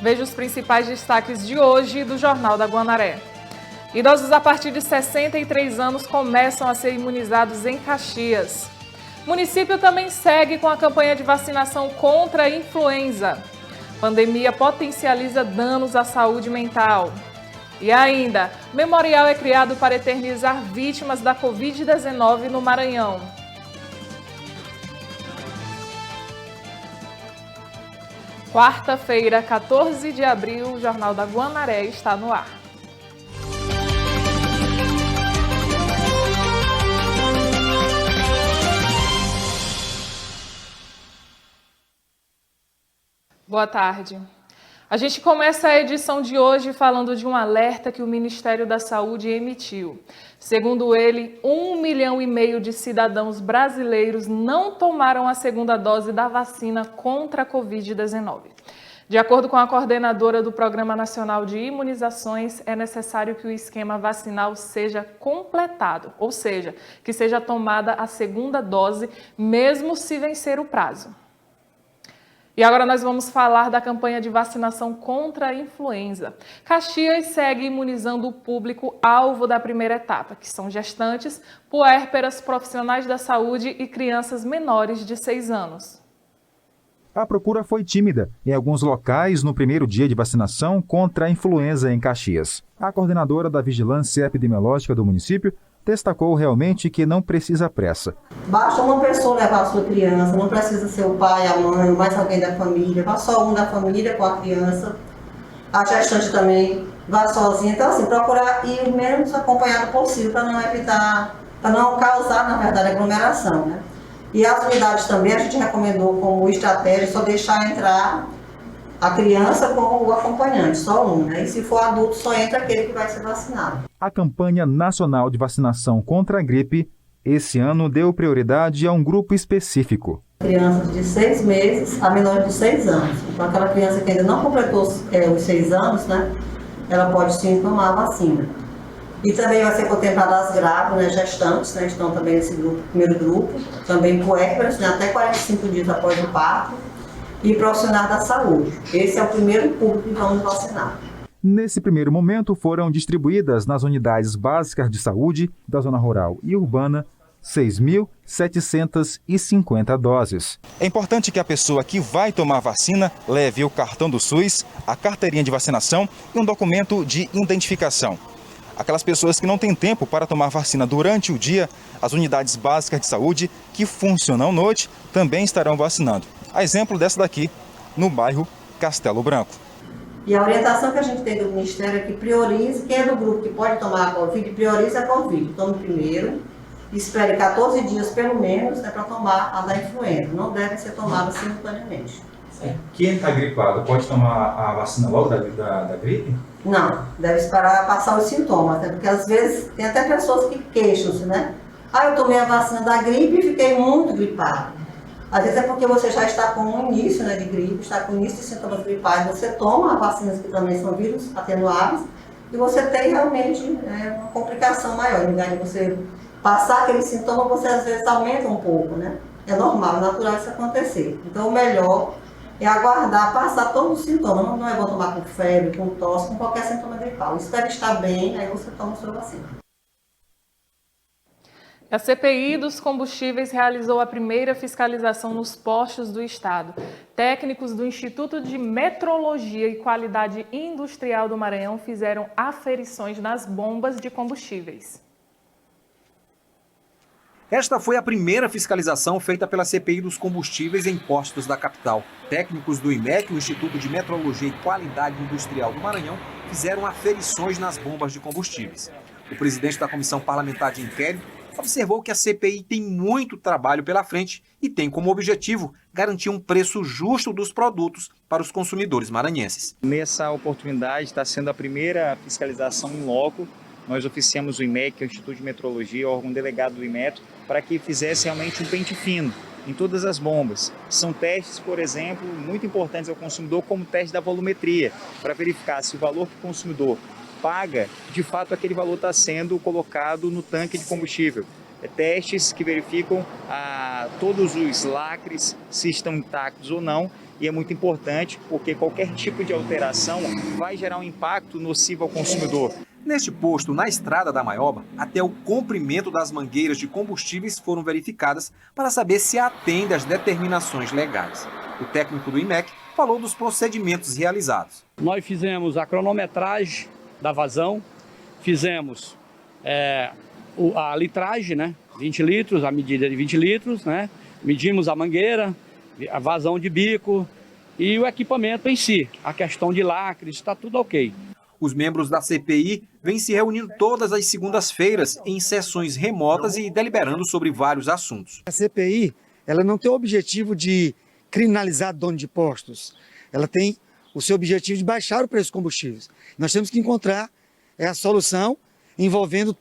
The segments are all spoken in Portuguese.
Veja os principais destaques de hoje do Jornal da Guanaré. Idosos a partir de 63 anos começam a ser imunizados em Caxias. O município também segue com a campanha de vacinação contra a influenza. Pandemia potencializa danos à saúde mental. E ainda, memorial é criado para eternizar vítimas da Covid-19 no Maranhão. Quarta-feira, 14 de abril, o Jornal da Guanaré está no ar. Boa tarde. A gente começa a edição de hoje falando de um alerta que o Ministério da Saúde emitiu. Segundo ele, 1,5 milhão de cidadãos brasileiros não tomaram a segunda dose da vacina contra a Covid-19. De acordo com a coordenadora do Programa Nacional de Imunizações, é necessário que o esquema vacinal seja completado, ou seja, que seja tomada a segunda dose, mesmo se vencer o prazo. E agora nós vamos falar da campanha de vacinação contra a influenza. Caxias segue imunizando o público alvo da primeira etapa, que são gestantes, puérperas, profissionais da saúde e crianças menores de 6 anos. A procura foi tímida em alguns locais no primeiro dia de vacinação contra a influenza em Caxias. A coordenadora da Vigilância Epidemiológica do município destacou realmente que não precisa pressa. Basta uma pessoa levar a sua criança, não precisa ser o pai, a mãe, ou mais alguém da família, vá só um da família com a criança, a gestante também vá sozinha. Então, assim, procurar ir o menos acompanhado possível para não evitar, para não causar, na verdade, aglomeração, né? E as unidades também a gente recomendou como estratégia só deixar entrar a criança com o acompanhante, só um, né? E se for adulto, só entra aquele que vai ser vacinado. A campanha nacional de vacinação contra a gripe, esse ano, deu prioridade a um grupo específico. Crianças de 6 meses a menores de 6 anos. Então, aquela criança que ainda não completou os 6 anos, né? Ela pode sim tomar a vacina. E também vai ser contemplada as grávidas, né, gestantes, né? Estão também nesse grupo, primeiro grupo. Também puérperas, né, até 45 dias após o parto. E profissionais da saúde. Esse é o primeiro público que vamos vacinar. Nesse primeiro momento, foram distribuídas nas unidades básicas de saúde da zona rural e urbana 6.750 doses. É importante que a pessoa que vai tomar vacina leve o cartão do SUS, a carteirinha de vacinação e um documento de identificação. Aquelas pessoas que não têm tempo para tomar vacina durante o dia, as unidades básicas de saúde que funcionam à noite também estarão vacinando. A exemplo dessa daqui, no bairro Castelo Branco. E a orientação que a gente tem do Ministério é que priorize, quem é do grupo que pode tomar a Covid, priorize a Covid. Tome primeiro, espere 14 dias pelo menos, né, para tomar a da influenza. Não deve ser tomada simultaneamente. Quem está gripado pode tomar a vacina logo da gripe? Não, deve esperar passar os sintomas, né? Porque às vezes tem até pessoas que queixam-se, né? Eu tomei a vacina da gripe e fiquei muito gripado. Às vezes é porque você já está com um início, né, de gripe, está com o início de sintomas gripais, você toma vacinas que também são vírus atenuados e você tem realmente uma complicação maior. Em lugar de você passar aquele sintoma, você às vezes aumenta um pouco, né? É normal, é natural isso acontecer. Então o melhor é aguardar passar todos os sintomas. Não é bom tomar com febre, com tosse, com qualquer sintoma gripal. Espera estar bem, aí você toma a sua vacina. A CPI dos combustíveis realizou a primeira fiscalização nos postos do estado. Técnicos do Instituto de Metrologia e Qualidade Industrial do Maranhão fizeram aferições nas bombas de combustíveis. Esta foi a primeira fiscalização feita pela CPI dos combustíveis em postos da capital. Técnicos do IMEC, o Instituto de Metrologia e Qualidade Industrial do Maranhão, fizeram aferições nas bombas de combustíveis. O presidente da Comissão Parlamentar de Inquérito observou que a CPI tem muito trabalho pela frente e tem como objetivo garantir um preço justo dos produtos para os consumidores maranhenses. Nessa oportunidade está sendo a primeira fiscalização em loco. Nós oficiamos o IMEC, o Instituto de Metrologia, órgão delegado do IMETRO, para que fizesse realmente um pente fino em todas as bombas. São testes, por exemplo, muito importantes ao consumidor, como o teste da volumetria, para verificar se o valor que o consumidor paga, de fato aquele valor está sendo colocado no tanque de combustível. Testes que verificam todos os lacres, se estão intactos ou não, e é muito importante porque qualquer tipo de alteração vai gerar um impacto nocivo ao consumidor. Neste posto, na estrada da Maioba, até o comprimento das mangueiras de combustíveis foram verificadas para saber se atende às determinações legais. O técnico do IMEC falou dos procedimentos realizados. Nós fizemos a cronometragem da vazão, fizemos a litragem, né? 20 litros, a medida de 20 litros, né? Medimos a mangueira, a vazão de bico e o equipamento em si. A questão de lacres, está tudo ok. Os membros da CPI vêm se reunindo todas as segundas-feiras em sessões remotas e deliberando sobre vários assuntos. A CPI, ela não tem o objetivo de criminalizar dono de postos. Ela tem o seu objetivo de baixar o preço dos combustíveis. Nós temos que encontrar a solução envolvendo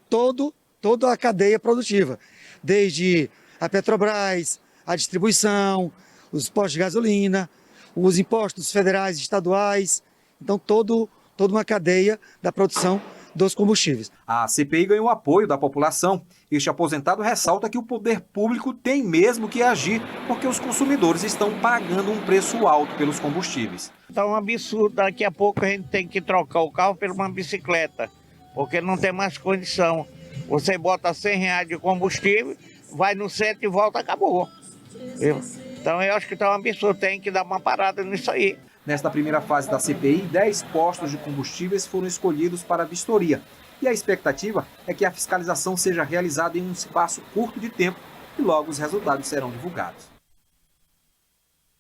toda a cadeia produtiva, desde a Petrobras, a distribuição, os postos de gasolina, os impostos federais e estaduais, então toda uma cadeia da produção dos combustíveis. A CPI ganhou apoio da população. Este aposentado ressalta que o poder público tem mesmo que agir porque os consumidores estão pagando um preço alto pelos combustíveis. Está um absurdo, daqui a pouco a gente tem que trocar o carro por uma bicicleta, porque não tem mais condição. Você bota R$100 de combustível, vai no centro e volta, acabou. Então eu acho que está um absurdo, tem que dar uma parada nisso aí. Nesta primeira fase da CPI, 10 postos de combustíveis foram escolhidos para a vistoria. E a expectativa é que a fiscalização seja realizada em um espaço curto de tempo e logo os resultados serão divulgados.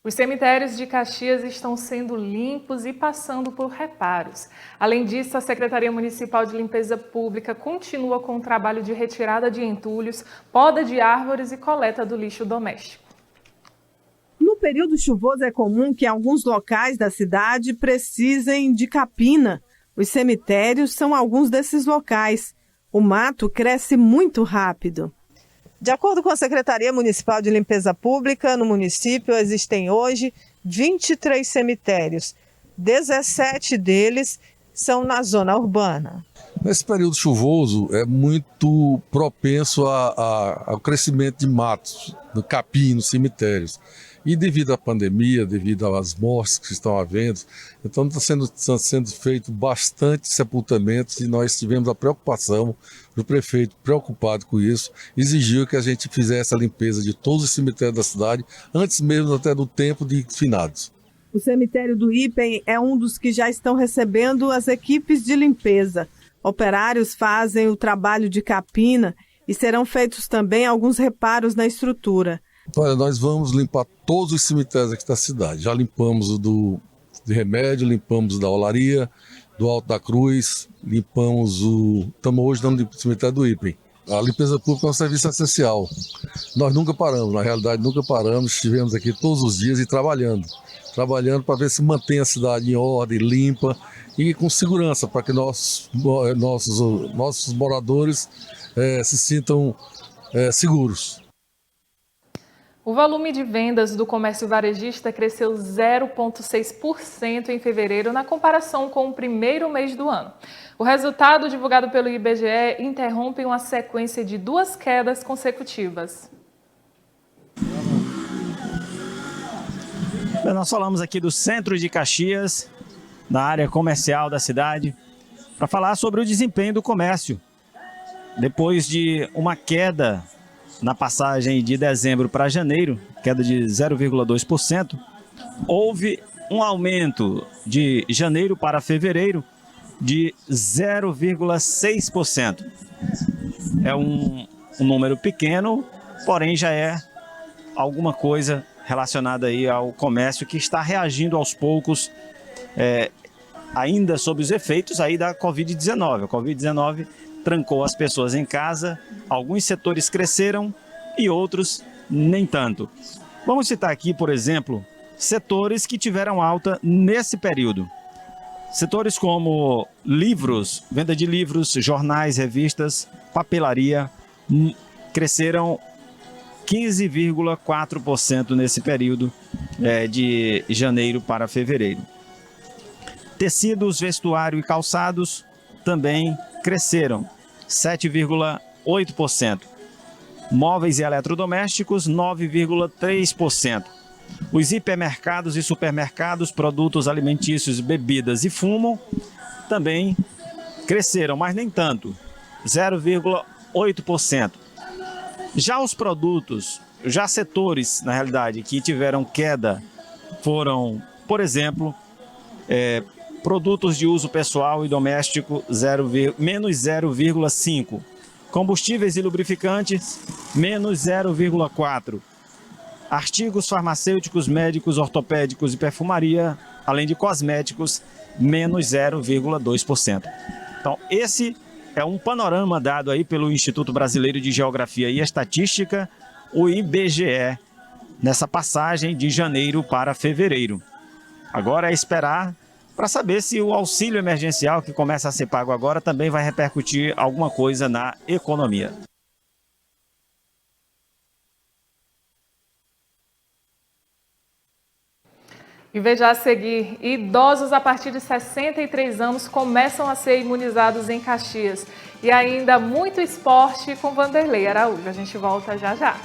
Os cemitérios de Caxias estão sendo limpos e passando por reparos. Além disso, a Secretaria Municipal de Limpeza Pública continua com o trabalho de retirada de entulhos, poda de árvores e coleta do lixo doméstico. No período chuvoso é comum que alguns locais da cidade precisem de capina. Os cemitérios são alguns desses locais. O mato cresce muito rápido. De acordo com a Secretaria Municipal de Limpeza Pública, no município existem hoje 23 cemitérios. 17 deles são na zona urbana. Nesse período chuvoso é muito propenso ao crescimento de matos, no capim, nos cemitérios. E devido à pandemia, devido às mortes que estão havendo, então está sendo feito bastante sepultamentos e nós tivemos a preocupação do prefeito, preocupado com isso, exigiu que a gente fizesse a limpeza de todos os cemitérios da cidade, antes mesmo até do tempo de finados. O cemitério do Ipem é um dos que já estão recebendo as equipes de limpeza. Operários fazem o trabalho de capina e serão feitos também alguns reparos na estrutura. Olha, nós vamos limpar todos os cemitérios aqui da cidade. Já limpamos o de Remédio, limpamos o da Olaria, do Alto da Cruz, limpamos estamos hoje dando o cemitério do Ipem. A limpeza pública é um serviço essencial. Nós nunca paramos, na realidade nunca paramos, estivemos aqui todos os dias e trabalhando para ver se mantém a cidade em ordem, limpa e com segurança, para que nossos moradores se sintam seguros. O volume de vendas do comércio varejista cresceu 0,6% em fevereiro na comparação com o primeiro mês do ano. O resultado divulgado pelo IBGE interrompe uma sequência de 2 quedas consecutivas. Nós falamos aqui do centro de Caxias, da área comercial da cidade, para falar sobre o desempenho do comércio. Depois de uma queda na passagem de dezembro para janeiro, queda de 0,2%, houve um aumento de janeiro para fevereiro de 0,6%. É um número pequeno, porém já é alguma coisa relacionada aí ao comércio que está reagindo aos poucos, ainda sob os efeitos aí da Covid-19. A Covid-19 trancou as pessoas em casa, alguns setores cresceram e outros nem tanto. Vamos citar aqui, por exemplo, setores que tiveram alta nesse período. Setores como livros, venda de livros, jornais, revistas, papelaria, cresceram 15,4% nesse período de janeiro para fevereiro. Tecidos, vestuário e calçados também cresceram 7,8%. Móveis e eletrodomésticos, 9,3%. Os hipermercados e supermercados, produtos alimentícios, bebidas e fumo também cresceram, mas nem tanto, 0,8%. Já os produtos, já setores, na realidade, que tiveram queda foram, por exemplo, produtos de uso pessoal e doméstico, menos 0,5%. Combustíveis e lubrificantes, menos 0,4%. Artigos farmacêuticos, médicos, ortopédicos e perfumaria, além de cosméticos, menos 0,2%. Então, esse é um panorama dado aí pelo Instituto Brasileiro de Geografia e Estatística, o IBGE, nessa passagem de janeiro para fevereiro. Agora é esperar para saber se o auxílio emergencial que começa a ser pago agora também vai repercutir alguma coisa na economia. E veja a seguir, idosos a partir de 63 anos começam a ser imunizados em Caxias. E ainda muito esporte com Vanderlei Araújo. A gente volta já já.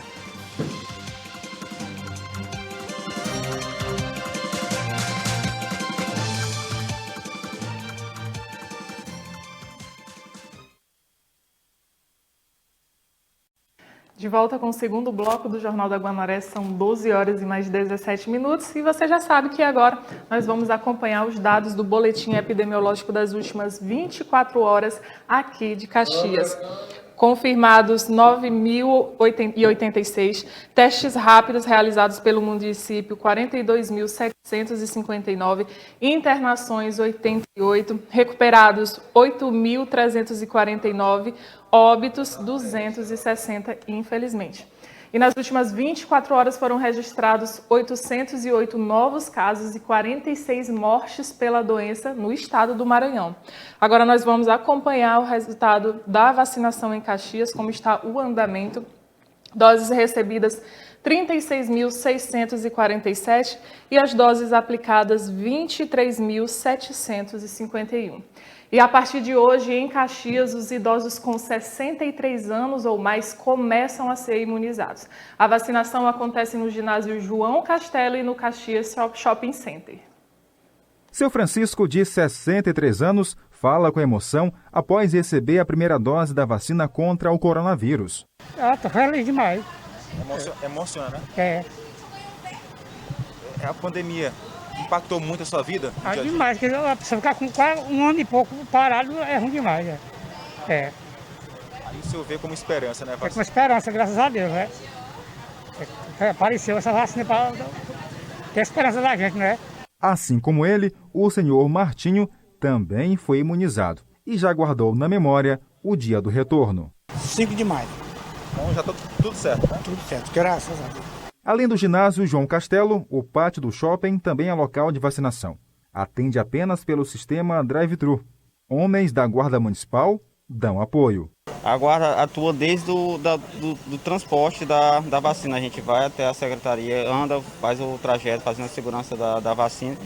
De volta com o segundo bloco do Jornal da Guamaré, são 12 horas e mais 17 minutos e você já sabe que agora nós vamos acompanhar os dados do boletim epidemiológico das últimas 24 horas aqui de Caxias. Confirmados 9.086 testes rápidos realizados pelo município, 42.759, internações 88, recuperados 8.349, óbitos 260, infelizmente. E nas últimas 24 horas foram registrados 808 novos casos e 46 mortes pela doença no estado do Maranhão. Agora nós vamos acompanhar o resultado da vacinação em Caxias, como está o andamento. Doses recebidas 36.647 e as doses aplicadas 23.751. E a partir de hoje, em Caxias, os idosos com 63 anos ou mais começam a ser imunizados. A vacinação acontece no ginásio João Castelo e no Caxias Shopping Center. Seu Francisco, de 63 anos, fala com emoção após receber a primeira dose da vacina contra o coronavírus. Tô feliz demais. Emociona, né? É. A pandemia impactou muito a sua vida? Demais, porque a pessoa ficar com um ano e pouco parado é ruim demais. É. Aí o senhor vê como esperança, né? É como esperança, graças a Deus, né? Apareceu essa vacina para ter esperança da gente, né? Assim como ele, o senhor Martinho também foi imunizado e já guardou na memória o dia do retorno. 5 de maio. Então já está tudo certo, né? Tudo certo, graças a Deus. Além do ginásio João Castelo, o pátio do shopping também é local de vacinação. Atende apenas pelo sistema drive-thru. Homens da Guarda Municipal dão apoio. A Guarda atua desde o do transporte da vacina. A gente vai até a secretaria, anda, faz o trajeto, fazendo a segurança da vacina.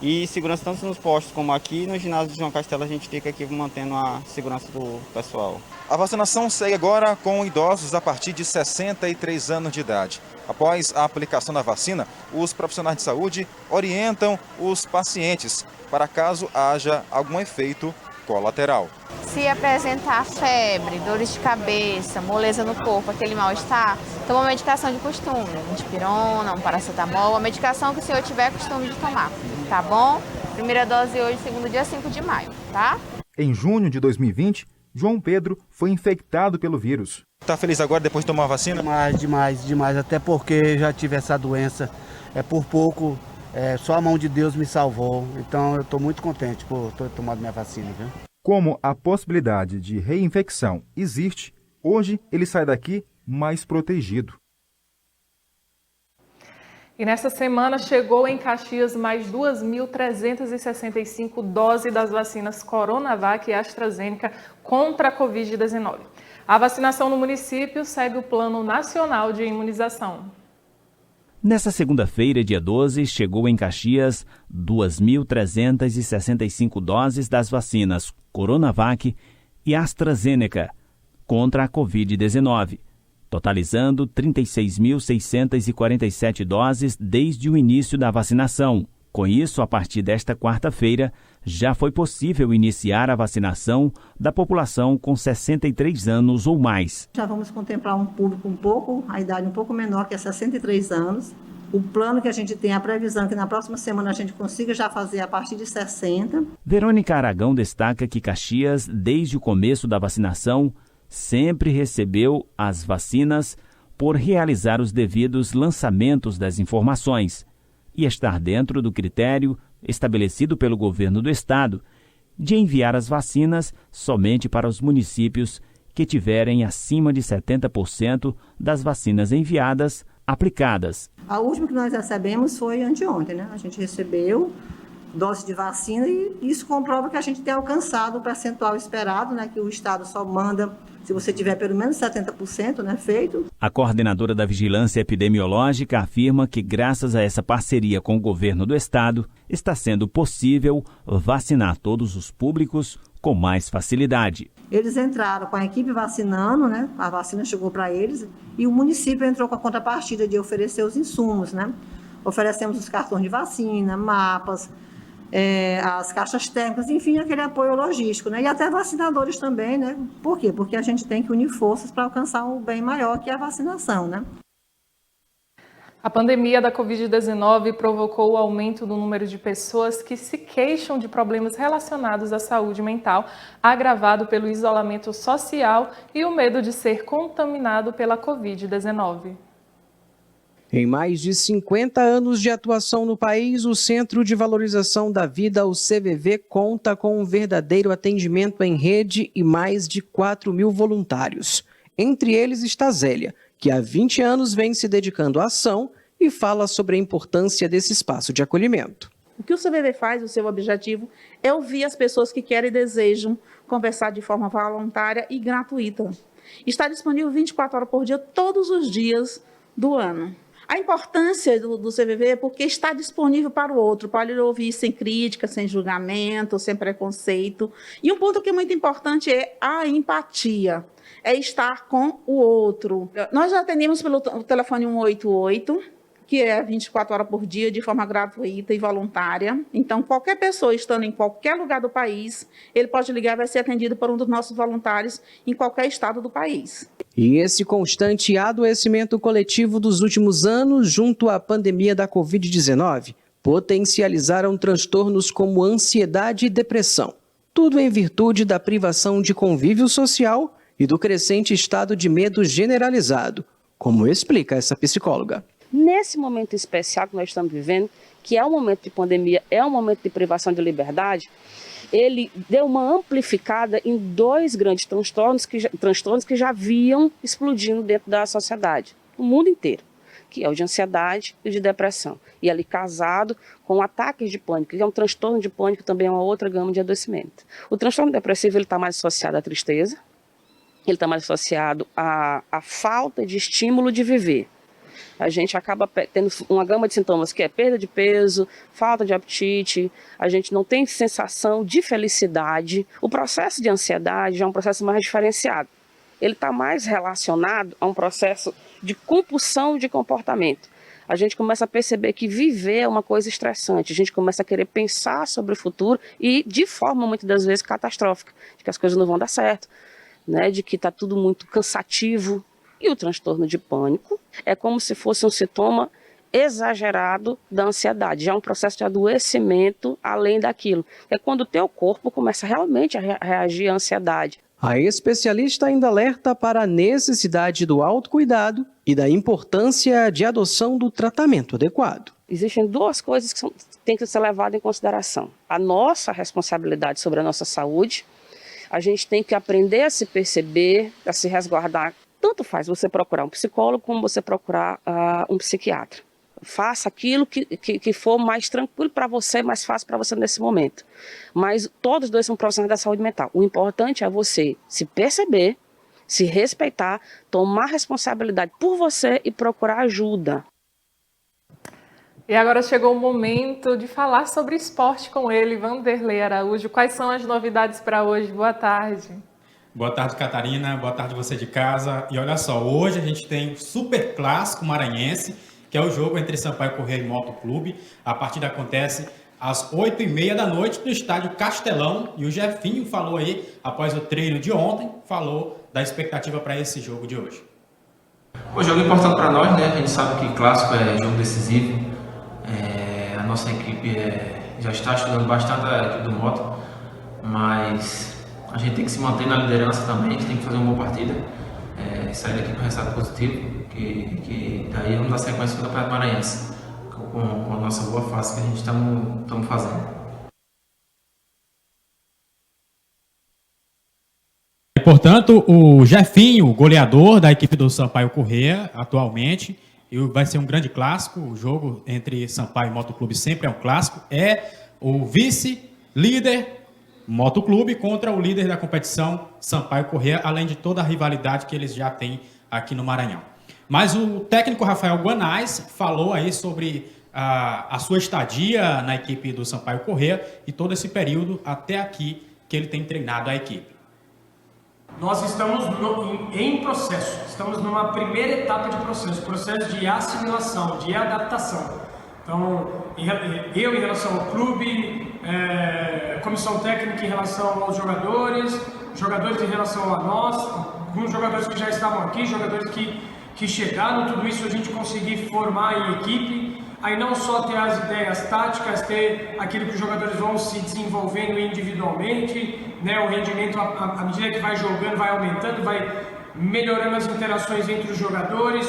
E segurança tanto nos postos como aqui no ginásio João Castelo, a gente fica aqui mantendo a segurança do pessoal. A vacinação segue agora com idosos a partir de 63 anos de idade. Após a aplicação da vacina, os profissionais de saúde orientam os pacientes para caso haja algum efeito colateral. Se apresentar febre, dores de cabeça, moleza no corpo, aquele mal-estar, toma uma medicação de costume, um dipirona, um paracetamol, a medicação que o senhor tiver costume de tomar, tá bom? Primeira dose hoje, segundo dia 5 de maio, tá? Em junho de 2020, João Pedro foi infectado pelo vírus. Está feliz agora depois de tomar a vacina? Demais, até porque já tive essa doença, por pouco, só a mão de Deus me salvou, então eu estou muito contente por ter tomado minha vacina, viu? Como a possibilidade de reinfecção existe, hoje ele sai daqui mais protegido. E nessa semana chegou em Caxias mais 2.365 doses das vacinas Coronavac e AstraZeneca contra a Covid-19. A vacinação no município segue o Plano Nacional de Imunização. Nessa segunda-feira, dia 12, chegou em Caxias 2.365 doses das vacinas Coronavac e AstraZeneca contra a Covid-19. totalizando 36.647 doses desde o início da vacinação. Com isso, a partir desta quarta-feira, já foi possível iniciar a vacinação da população com 63 anos ou mais. Já vamos contemplar um público a idade um pouco menor, que é 63 anos. O plano que a gente tem, a previsão que na próxima semana a gente consiga já fazer a partir de 60. Verônica Aragão destaca que Caxias, desde o começo da vacinação, sempre recebeu as vacinas por realizar os devidos lançamentos das informações e estar dentro do critério estabelecido pelo governo do estado de enviar as vacinas somente para os municípios que tiverem acima de 70% das vacinas enviadas aplicadas. A última que nós recebemos foi anteontem, né? A gente recebeu dose de vacina e isso comprova que a gente tem alcançado o percentual esperado, né? Que o estado só manda se você tiver pelo menos 70%, né, feito. A coordenadora da Vigilância Epidemiológica afirma que, graças a essa parceria com o governo do estado, está sendo possível vacinar todos os públicos com mais facilidade. Eles entraram com a equipe vacinando, né? A vacina chegou para eles e o município entrou com a contrapartida de oferecer os insumos, né? Oferecemos os cartões de vacina, mapas, as caixas térmicas, enfim, aquele apoio logístico, né? E até vacinadores também, né? Por quê? Porque a gente tem que unir forças para alcançar um bem maior que a vacinação, né? A pandemia da Covid-19 provocou o aumento do número de pessoas que se queixam de problemas relacionados à saúde mental, agravado pelo isolamento social e o medo de ser contaminado pela Covid-19. Em mais de 50 anos de atuação no país, o Centro de Valorização da Vida, o CVV, conta com um verdadeiro atendimento em rede e mais de 4.000 voluntários. Entre eles está Zélia, que há 20 anos vem se dedicando à ação e fala sobre a importância desse espaço de acolhimento. O que o CVV faz, o seu objetivo, é ouvir as pessoas que querem e desejam conversar de forma voluntária e gratuita. Está disponível 24 horas por dia, todos os dias do ano. A importância do CVV é porque está disponível para o outro, para ele ouvir sem crítica, sem julgamento, sem preconceito. E um ponto que é muito importante é a empatia, é estar com o outro. Nós já atendemos pelo telefone 188, que é 24 horas por dia, de forma gratuita e voluntária. Então, qualquer pessoa estando em qualquer lugar do país, ele pode ligar e vai ser atendido por um dos nossos voluntários em qualquer estado do país. E esse constante adoecimento coletivo dos últimos anos, junto à pandemia da Covid-19, potencializaram transtornos como ansiedade e depressão. Tudo em virtude da privação de convívio social e do crescente estado de medo generalizado, como explica essa psicóloga. Nesse momento especial que nós estamos vivendo, que é um momento de pandemia, é um momento de privação de liberdade, ele deu uma amplificada em dois grandes transtornos que já vinham explodindo dentro da sociedade, no mundo inteiro, que é o de ansiedade e o de depressão. E ali casado com ataques de pânico, que é um transtorno de pânico, também é uma outra gama de adoecimento. O transtorno depressivo está mais associado à tristeza, ele está mais associado à falta de estímulo de viver. A gente acaba tendo uma gama de sintomas que é perda de peso, falta de apetite, a gente não tem sensação de felicidade. O processo de ansiedade já é um processo mais diferenciado. Ele está mais relacionado a um processo de compulsão de comportamento. A gente começa a perceber que viver é uma coisa estressante, a gente começa a querer pensar sobre o futuro e de forma muitas das vezes catastrófica, de que as coisas não vão dar certo, né? De que está tudo muito cansativo. E o transtorno de pânico é como se fosse um sintoma exagerado da ansiedade, já é um processo de adoecimento além daquilo. É quando o teu corpo começa realmente a reagir à ansiedade. A especialista ainda alerta para a necessidade do autocuidado e da importância de adoção do tratamento adequado. Existem duas coisas que têm que ser levadas em consideração. A nossa responsabilidade sobre a nossa saúde, a gente tem que aprender a se perceber, a se resguardar. Tanto faz você procurar um psicólogo como você procurar um psiquiatra. Faça aquilo que for mais tranquilo para você, mais fácil para você nesse momento. Mas todos dois são profissionais da saúde mental. O importante é você se perceber, se respeitar, tomar responsabilidade por você e procurar ajuda. E agora chegou o momento de falar sobre esporte com ele, Vanderlei Araújo. Quais são as novidades para hoje? Boa tarde. Boa tarde, Catarina. Boa tarde, você de casa. E olha só, hoje a gente tem o Super Clássico Maranhense, que é o jogo entre Sampaio Corrêa e Moto Clube. A partida acontece às 8h30 da noite no estádio Castelão. E o Jefinho falou aí, após o treino de ontem, falou da expectativa para esse jogo de hoje. O jogo é importante para nós, né? A gente sabe que clássico é jogo decisivo. A nossa equipe já está estudando bastante a equipe do Moto, mas a gente tem que se manter na liderança também, a gente tem que fazer uma boa partida, sair daqui com resultado positivo, que daí vamos dar sequência no Campeonato Maranhense, com a nossa boa fase que a gente estamos fazendo. Portanto, o Jefinho, goleador da equipe do Sampaio Corrêa, atualmente, e vai ser um grande clássico. O jogo entre Sampaio e Moto Clube sempre é um clássico. É o vice-líder Moto Clube contra o líder da competição, Sampaio Corrêa, além de toda a rivalidade que eles já têm aqui no Maranhão. Mas o técnico Rafael Guanais falou aí sobre a sua estadia na equipe do Sampaio Corrêa e todo esse período até aqui que ele tem treinado a equipe. Nós estamos em processo, estamos numa primeira etapa de processo de assimilação, de adaptação. Então, eu em relação ao clube, comissão técnica em relação aos jogadores em relação a nós, alguns jogadores que já estavam aqui, jogadores que chegaram, tudo isso a gente conseguir formar em equipe, aí não só ter as ideias táticas, ter aquilo que os jogadores vão se desenvolvendo individualmente, né, o rendimento à medida que vai jogando, vai aumentando, vai melhorando as interações entre os jogadores,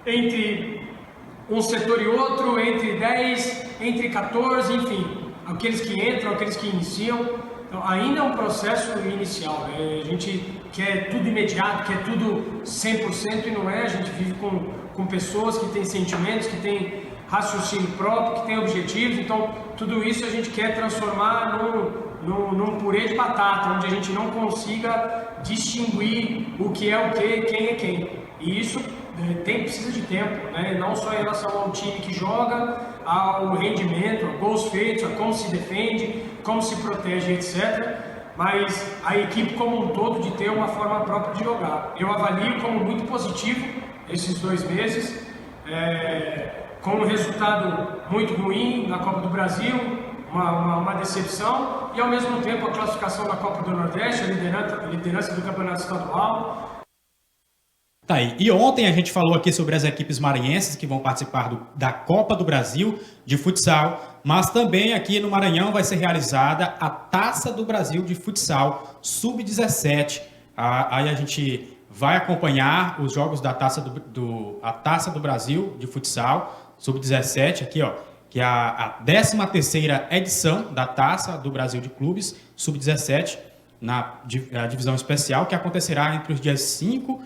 entre um setor e outro, entre 10, entre 14, enfim, aqueles que entram, aqueles que iniciam. Então, ainda é um processo inicial, né? A gente quer tudo imediato, quer tudo 100% e não é. A gente vive com pessoas que têm sentimentos, que têm raciocínio próprio, que têm objetivos. Então, tudo isso a gente quer transformar num purê de batata, onde a gente não consiga distinguir o que é o que, quem é quem. E isso precisa de tempo, né? Não só em relação ao time que joga, ao rendimento, a gols feitos, a como se defende, como se protege, etc. Mas a equipe como um todo de ter uma forma própria de jogar. Eu avalio como muito positivo esses 2 meses, com um resultado muito ruim na Copa do Brasil, uma decepção, e ao mesmo tempo a classificação da Copa do Nordeste, a liderança do Campeonato Estadual. Tá aí. E ontem a gente falou aqui sobre as equipes maranhenses que vão participar da Copa do Brasil de futsal, mas também aqui no Maranhão vai ser realizada a Taça do Brasil de Futsal Sub-17. Aí a gente vai acompanhar os jogos da Taça do Brasil de Futsal Sub-17, aqui ó, que é a 13ª edição da Taça do Brasil de Clubes Sub-17, na divisão especial, que acontecerá entre os dias 5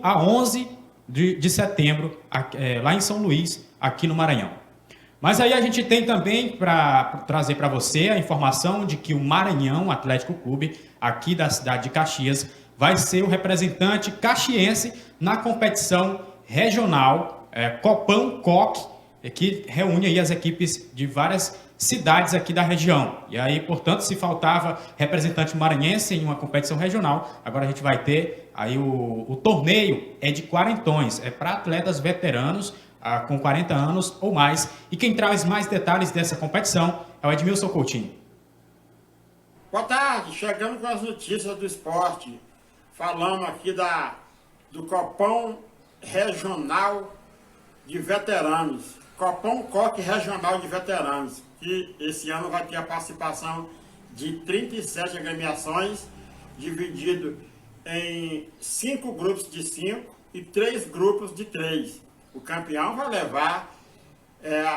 a 11 de setembro, lá em São Luís, aqui no Maranhão. Mas aí a gente tem também para trazer para você a informação de que o Maranhão Atlético Clube, aqui da cidade de Caxias, vai ser o representante caxiense na competição regional Copão COC, que reúne aí as equipes de várias cidades aqui da região. E aí, portanto, se faltava representante maranhense em uma competição regional, agora a gente vai ter aí o torneio de quarentões, para atletas veteranos com 40 anos ou mais. E quem traz mais detalhes dessa competição é o Edmilson Coutinho. Boa tarde, chegando com as notícias do esporte, falando aqui do Copão Regional de Veteranos, Copão COC Regional de Veteranos, que esse ano vai ter a participação de 37 agremiações, dividido em 5 grupos de 5 e 3 grupos de 3. O campeão vai levar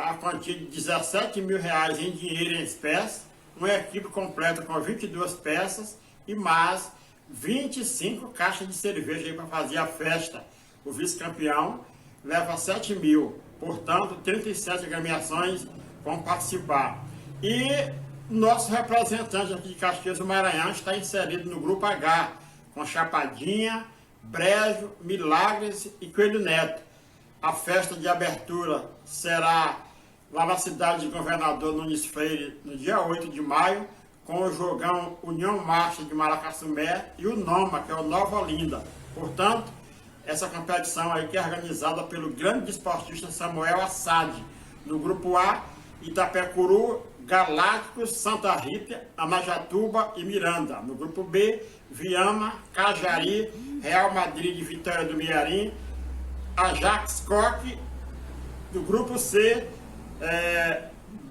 a quantia de R$17 mil em dinheiro em espécie, uma equipe completa com 22 peças e mais 25 caixas de cerveja para fazer a festa. O vice-campeão leva 7 mil, portanto 37 agremiações vão participar. E nosso representante aqui de Caxias do Maranhão está inserido no grupo H, com Chapadinha, Brejo, Milagres e Coelho Neto. A festa de abertura será lá na cidade de Governador Nunes Freire, no dia 8 de maio, com o jogão União Marcha de Maracassumé e o Noma, que é o Nova Olinda. Portanto, essa competição aí que é organizada pelo grande desportista Samuel Assad. No grupo A, Itapecuru, Galácticos, Santa Rita, Anajatuba e Miranda. No grupo B, Viana, Cajari, Real Madrid de Vitória do Mearim, Ajax Coque. No grupo C,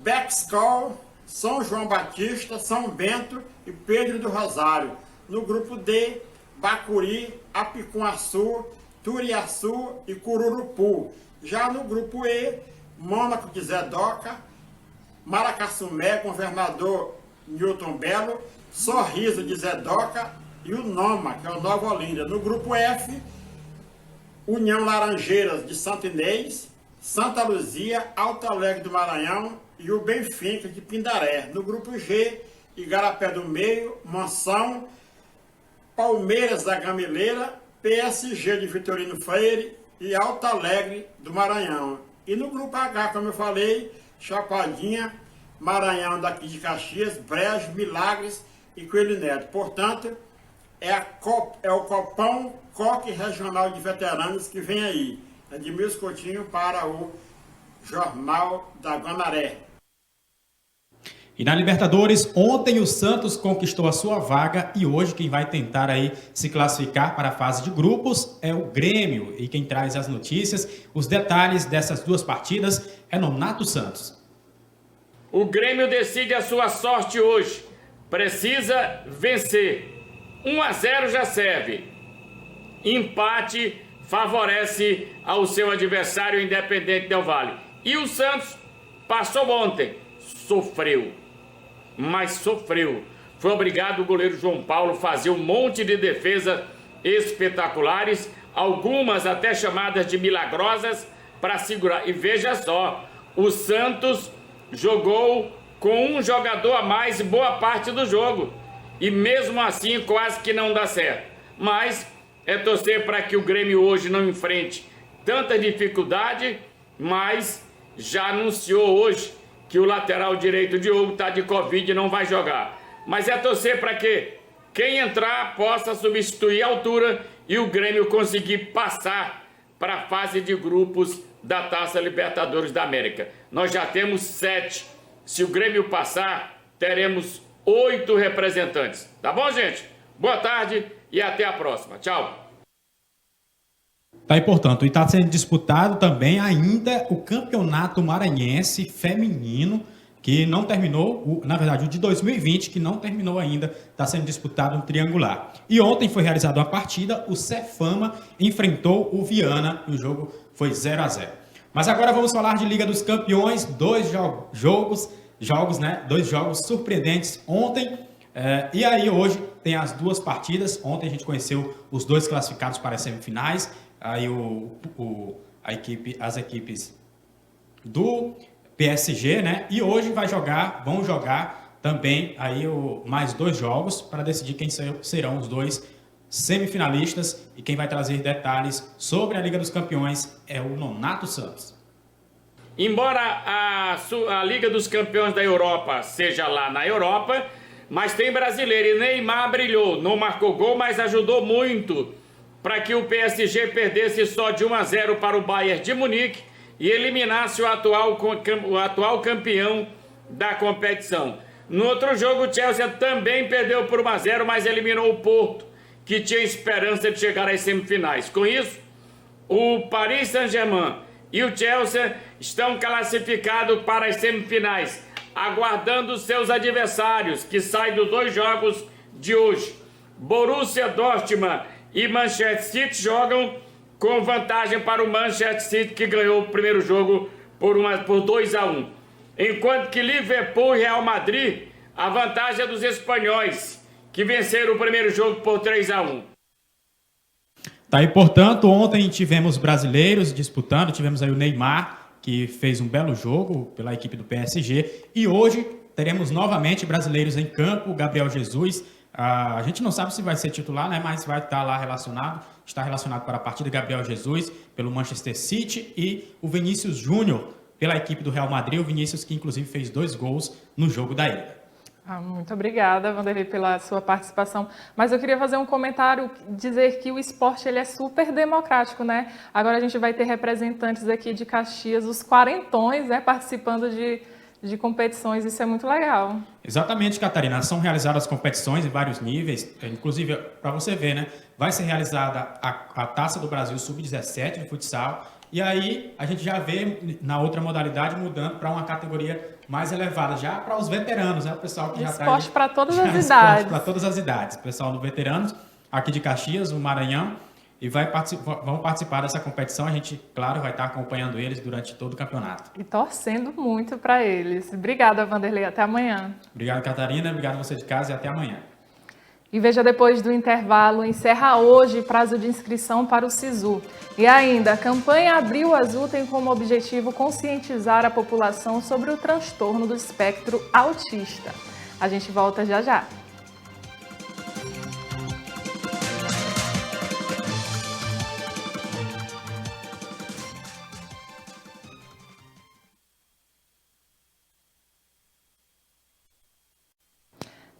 Bexcol, São João Batista, São Bento e Pedro do Rosário. No grupo D, Bacuri, Apicunhaçu, Turiaçu e Cururupu. Já no grupo E, Mônaco de Zedoca, Maracassumé, Governador Newton Belo, Sorriso de Zedoca e o Noma, que é o Nova Olinda. No grupo F, União Laranjeiras de Santo Inês, Santa Luzia, Alto Alegre do Maranhão e o Benfica de Pindaré. No grupo G, Igarapé do Meio, Monção, Palmeiras da Gameleira, PSG de Vitorino Freire e Alto Alegre do Maranhão. E no grupo H, como eu falei, Chapadinha, Maranhão daqui de Caxias, Brejo, Milagres e Coelho Neto. Portanto, é o Copão Coque Regional de Veteranos que vem aí. Edmilson Coutinho para o Jornal da Guanaré. E na Libertadores, ontem o Santos conquistou a sua vaga e hoje quem vai tentar aí se classificar para a fase de grupos é o Grêmio. E quem traz as notícias, os detalhes dessas duas partidas é Nonato Santos. O Grêmio decide a sua sorte hoje. Precisa vencer. 1-0 já serve. Empate favorece ao seu adversário Independente Del Valle. E o Santos passou ontem. Sofreu. Mas sofreu. Foi obrigado o goleiro João Paulo a fazer um monte de defesas espetaculares, algumas até chamadas de milagrosas, para segurar. E veja só, o Santos jogou com um jogador a mais boa parte do jogo. E mesmo assim quase que não dá certo. Mas é torcer para que o Grêmio hoje não enfrente tanta dificuldade, mas já anunciou hoje que o lateral direito Diogo está de Covid e não vai jogar. Mas é torcer para que quem entrar possa substituir a altura e o Grêmio conseguir passar para a fase de grupos da Taça Libertadores da América. Nós já temos 7. Se o Grêmio passar, teremos 8 representantes. Tá bom, gente? Boa tarde e até a próxima. Tchau. Tá aí, portanto, e está sendo disputado também ainda o Campeonato Maranhense Feminino, que não terminou, na verdade o de 2020, que não terminou ainda, está sendo disputado um triangular. E ontem foi realizada uma partida, o Cefama enfrentou o Viana e o jogo foi 0-0. Mas agora vamos falar de Liga dos Campeões, dois jogos surpreendentes ontem. E aí hoje tem as duas partidas. Ontem a gente conheceu os dois classificados para as semifinais. Aí as equipes do PSG, né? E hoje vão jogar também aí mais 2 jogos para decidir quem serão os 2 semifinalistas. E quem vai trazer detalhes sobre a Liga dos Campeões é o Nonato Santos. Embora a Liga dos Campeões da Europa seja lá na Europa, mas tem brasileiro. E Neymar brilhou, não marcou gol, mas ajudou muito para que o PSG perdesse só de 1-0 para o Bayern de Munique e eliminasse o atual campeão da competição. No outro jogo, o Chelsea também perdeu por 1-0, mas eliminou o Porto, que tinha esperança de chegar às semifinais. Com isso, o Paris Saint-Germain e o Chelsea estão classificados para as semifinais, aguardando seus adversários, que saem dos 2 jogos de hoje. Borussia Dortmund e Manchester City jogam com vantagem para o Manchester City, que ganhou o primeiro jogo por 2-1. Enquanto que Liverpool e Real Madrid, a vantagem é dos espanhóis, que venceram o primeiro jogo por 3-1. Tá aí, portanto, ontem tivemos brasileiros disputando, tivemos aí o Neymar, que fez um belo jogo pela equipe do PSG, e hoje teremos novamente brasileiros em campo, Gabriel Jesus. A gente não sabe se vai ser titular, né? Mas vai estar lá está relacionado para a partida Gabriel Jesus pelo Manchester City e o Vinícius Júnior pela equipe do Real Madrid, o Vinícius que inclusive fez 2 gols no jogo da ida. Muito obrigada, Vanderlei, pela sua participação. Mas eu queria fazer um comentário, dizer que o esporte ele é super democrático, né? Agora a gente vai ter representantes aqui de Caxias, os quarentões, né, participando de competições, isso é muito legal. Exatamente, Catarina. São realizadas competições em vários níveis, inclusive, para você ver, né? Vai ser realizada a Taça do Brasil Sub-17 de futsal, e aí a gente já vê na outra modalidade mudando para uma categoria mais elevada, já para os veteranos, né? O pessoal que já está... Esporte para todas as idades. Para todas as idades. O pessoal do veteranos, aqui de Caxias, o Maranhão, e vão participar dessa competição. A gente, claro, vai estar acompanhando eles durante todo o campeonato. E torcendo muito para eles. Obrigada, Vanderlei. Até amanhã. Obrigado, Catarina. Obrigado a você de casa e até amanhã. E veja, depois do intervalo, encerra hoje prazo de inscrição para o SISU. E ainda, a campanha Abril Azul tem como objetivo conscientizar a população sobre o transtorno do espectro autista. A gente volta já já.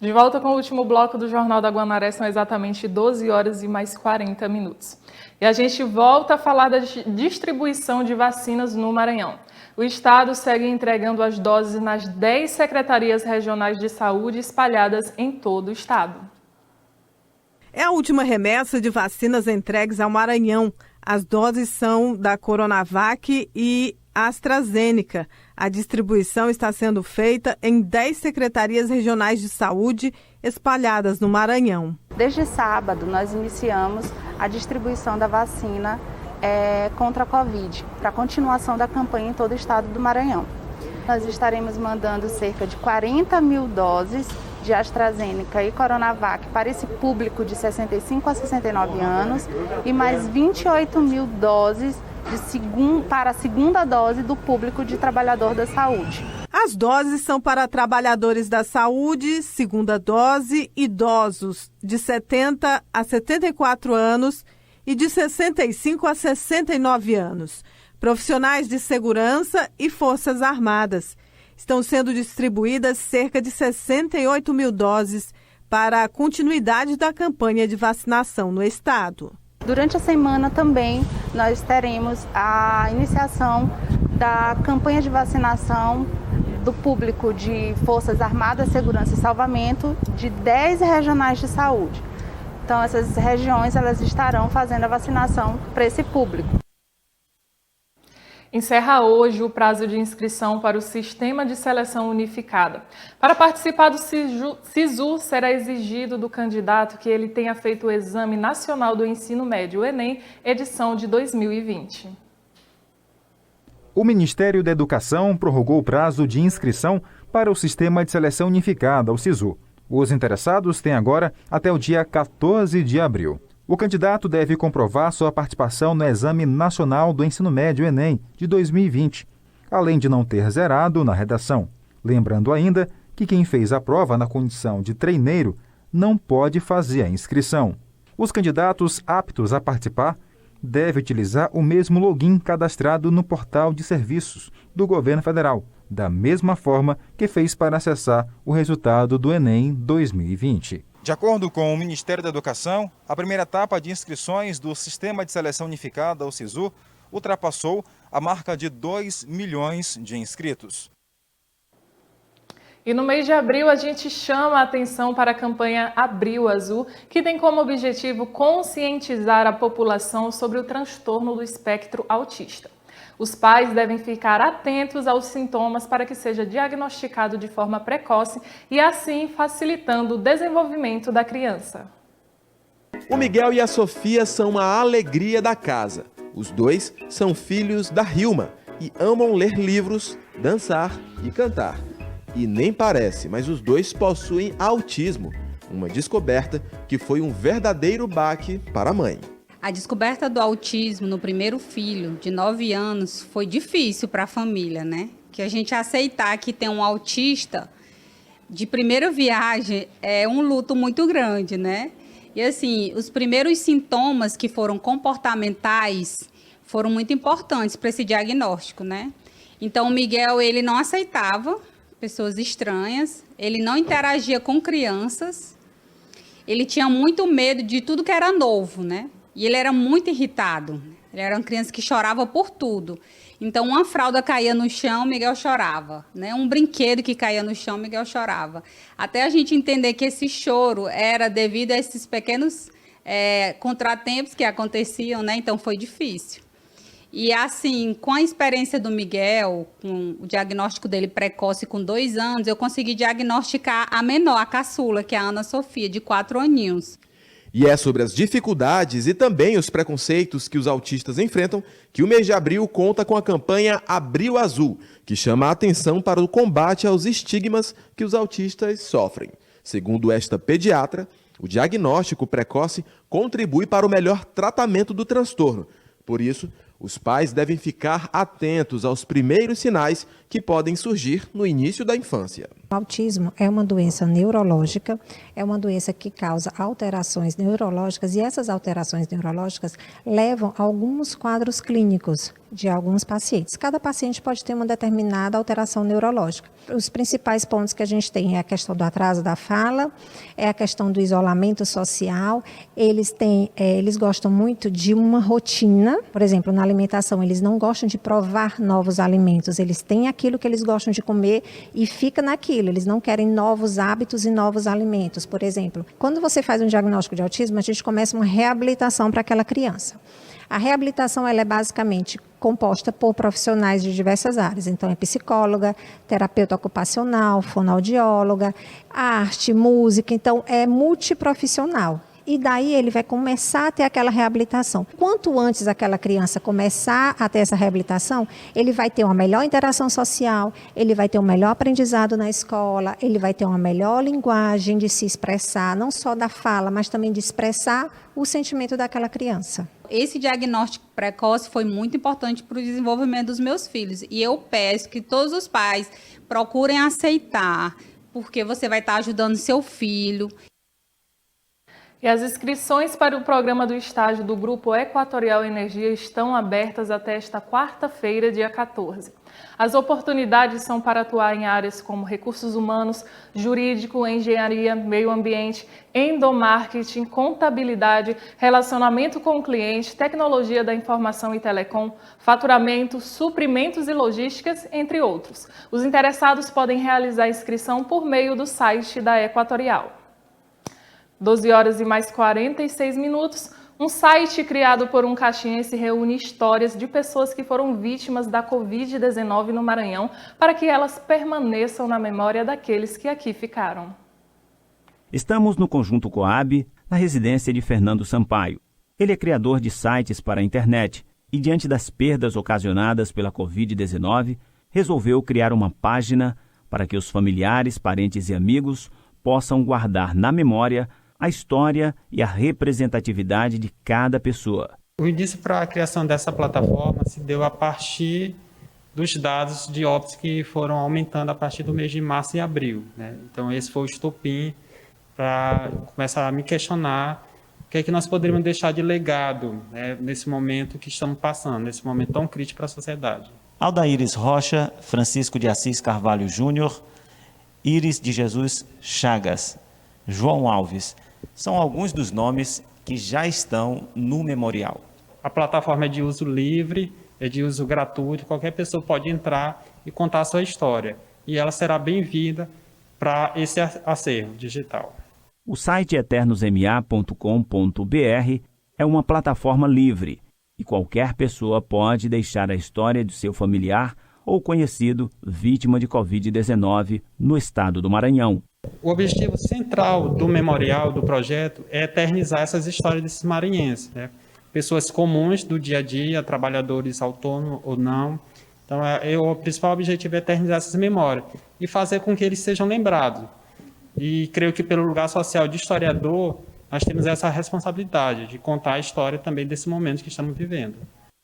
De volta com o último bloco do Jornal da Guanaré, são exatamente 12 horas e mais 40 minutos. E a gente volta a falar da distribuição de vacinas no Maranhão. O Estado segue entregando as doses nas 10 secretarias regionais de saúde espalhadas em todo o Estado. É a última remessa de vacinas entregues ao Maranhão. As doses são da Coronavac e AstraZeneca. A distribuição está sendo feita em 10 secretarias regionais de saúde espalhadas no Maranhão. Desde sábado, nós iniciamos a distribuição da vacina contra a Covid, para a continuação da campanha em todo o estado do Maranhão. Nós estaremos mandando cerca de 40 mil doses de AstraZeneca e Coronavac para esse público de 65 a 69 anos e mais 28 mil doses para a segunda dose do público de trabalhador da saúde. As doses são para trabalhadores da saúde, segunda dose, idosos de 70 a 74 anos e de 65 a 69 anos, profissionais de segurança e forças armadas. Estão sendo distribuídas cerca de 68 mil doses para a continuidade da campanha de vacinação no estado. Durante a semana também nós teremos a iniciação da campanha de vacinação do público de Forças Armadas, Segurança e Salvamento de 10 regionais de saúde. Então essas regiões elas estarão fazendo a vacinação para esse público. Encerra hoje o prazo de inscrição para o Sistema de Seleção Unificada. Para participar do SISU, será exigido do candidato que ele tenha feito o Exame Nacional do Ensino Médio, o Enem, edição de 2020. O Ministério da Educação prorrogou o prazo de inscrição para o Sistema de Seleção Unificada, o SISU. Os interessados têm agora até o dia 14 de abril. O candidato deve comprovar sua participação no Exame Nacional do Ensino Médio, Enem, de 2020, além de não ter zerado na redação. Lembrando ainda que quem fez a prova na condição de treineiro não pode fazer a inscrição. Os candidatos aptos a participar devem utilizar o mesmo login cadastrado no portal de serviços do governo federal, da mesma forma que fez para acessar o resultado do Enem 2020. De acordo com o Ministério da Educação, a primeira etapa de inscrições do Sistema de Seleção Unificada, o SISU, ultrapassou a marca de 2 milhões de inscritos. E no mês de abril, a gente chama a atenção para a campanha Abril Azul, que tem como objetivo conscientizar a população sobre o transtorno do espectro autista. Os pais devem ficar atentos aos sintomas para que seja diagnosticado de forma precoce e assim facilitando o desenvolvimento da criança. O Miguel e a Sofia são uma alegria da casa. Os dois são filhos da Hilma e amam ler livros, dançar e cantar. E nem parece, mas os dois possuem autismo, uma descoberta que foi um verdadeiro baque para a mãe. A descoberta do autismo no primeiro filho, de 9 anos, foi difícil para a família, né? Que a gente aceitar que tem um autista de primeira viagem é um luto muito grande, né? E assim, os primeiros sintomas que foram comportamentais foram muito importantes para esse diagnóstico, né? Então o Miguel, ele não aceitava pessoas estranhas, ele não interagia com crianças, ele tinha muito medo de tudo que era novo, né? E ele era muito irritado, ele era uma criança que chorava por tudo. Então, uma fralda caía no chão, Miguel chorava, né? Um brinquedo que caía no chão, Miguel chorava. Até a gente entender que esse choro era devido a esses pequenos contratempos que aconteciam, né? Então, foi difícil. E assim, com a experiência do Miguel, com o diagnóstico dele precoce com 2 anos, eu consegui diagnosticar a menor, a caçula, que é a Ana Sofia, de 4 aninhos. E é sobre as dificuldades e também os preconceitos que os autistas enfrentam que o mês de abril conta com a campanha Abril Azul, que chama a atenção para o combate aos estigmas que os autistas sofrem. Segundo esta pediatra, o diagnóstico precoce contribui para o melhor tratamento do transtorno. Por isso, os pais devem ficar atentos aos primeiros sinais que podem surgir no início da infância. O autismo é uma doença neurológica, é uma doença que causa alterações neurológicas e essas alterações neurológicas levam a alguns quadros clínicos de alguns pacientes. Cada paciente pode ter uma determinada alteração neurológica. Os principais pontos que a gente tem é a questão do atraso da fala, é a questão do isolamento social. Eles gostam muito de uma rotina, por exemplo, na alimentação, eles não gostam de provar novos alimentos, eles têm aquilo que eles gostam de comer e fica naquilo, eles não querem novos hábitos e novos alimentos. Por exemplo, quando você faz um diagnóstico de autismo, a gente começa uma reabilitação para aquela criança. A reabilitação ela é basicamente composta por profissionais de diversas áreas. Então, é psicóloga, terapeuta ocupacional, fonoaudióloga, arte, música. Então, é multiprofissional. E daí ele vai começar a ter aquela reabilitação. Quanto antes aquela criança começar a ter essa reabilitação, ele vai ter uma melhor interação social, ele vai ter um melhor aprendizado na escola, ele vai ter uma melhor linguagem de se expressar, não só da fala, mas também de expressar o sentimento daquela criança. Esse diagnóstico precoce foi muito importante para o desenvolvimento dos meus filhos. E eu peço que todos os pais procurem aceitar, porque você vai estar ajudando seu filho. E as inscrições para o programa do estágio do Grupo Equatorial Energia estão abertas até esta quarta-feira, dia 14. As oportunidades são para atuar em áreas como recursos humanos, jurídico, engenharia, meio ambiente, endomarketing, contabilidade, relacionamento com o cliente, tecnologia da informação e telecom, faturamento, suprimentos e logísticas, entre outros. Os interessados podem realizar a inscrição por meio do site da Equatorial. 12 horas e mais 46 minutos, um site criado por um caxiense reúne histórias de pessoas que foram vítimas da Covid-19 no Maranhão para que elas permaneçam na memória daqueles que aqui ficaram. Estamos no Conjunto Coab, na residência de Fernando Sampaio. Ele é criador de sites para a internet e, diante das perdas ocasionadas pela Covid-19, resolveu criar uma página para que os familiares, parentes e amigos possam guardar na memória a história e a representatividade de cada pessoa. O início para a criação dessa plataforma se deu a partir dos dados de óbitos que foram aumentando a partir do mês de março e abril, né? Então esse foi o estopim para começar a me questionar o que é que nós poderíamos deixar de legado, né, nesse momento que estamos passando, nesse momento tão crítico para a sociedade. Aldaíris Rocha, Francisco de Assis Carvalho Júnior, Íris de Jesus Chagas, João Alves, são alguns dos nomes que já estão no memorial. A plataforma é de uso livre, é de uso gratuito, qualquer pessoa pode entrar e contar a sua história. E ela será bem-vinda para esse acervo digital. O site eternosma.com.br é uma plataforma livre e qualquer pessoa pode deixar a história de seu familiar ou conhecido vítima de Covid-19 no estado do Maranhão. O objetivo central do memorial, do projeto, é eternizar essas histórias desses maranhenses, né? Pessoas comuns do dia a dia, trabalhadores autônomos ou não. Então, o principal objetivo é eternizar essas memórias e fazer com que eles sejam lembrados. E creio que pelo lugar social de historiador, nós temos essa responsabilidade de contar a história também desse momento que estamos vivendo.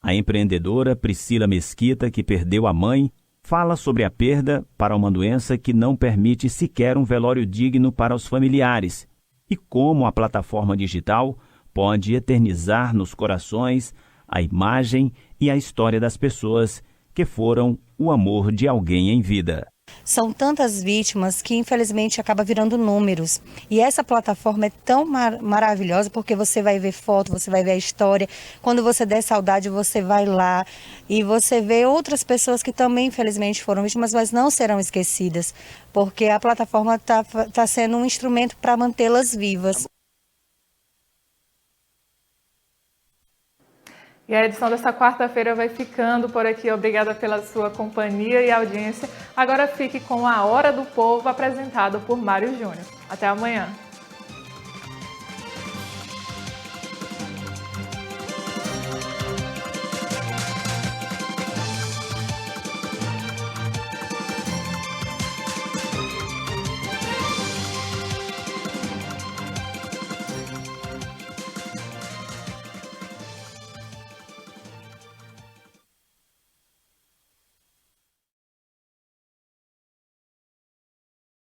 A empreendedora Priscila Mesquita, que perdeu a mãe, fala sobre a perda para uma doença que não permite sequer um velório digno para os familiares e como a plataforma digital pode eternizar nos corações a imagem e a história das pessoas que foram o amor de alguém em vida. São tantas vítimas que infelizmente acaba virando números. E essa plataforma é tão maravilhosa porque você vai ver foto, você vai ver a história. Quando você der saudade, você vai lá e você vê outras pessoas que também infelizmente foram vítimas, mas não serão esquecidas, porque a plataforma está sendo um instrumento para mantê-las vivas. E a edição desta quarta-feira vai ficando por aqui. Obrigada pela sua companhia e audiência. Agora fique com a Hora do Povo, apresentado por Mário Júnior. Até amanhã.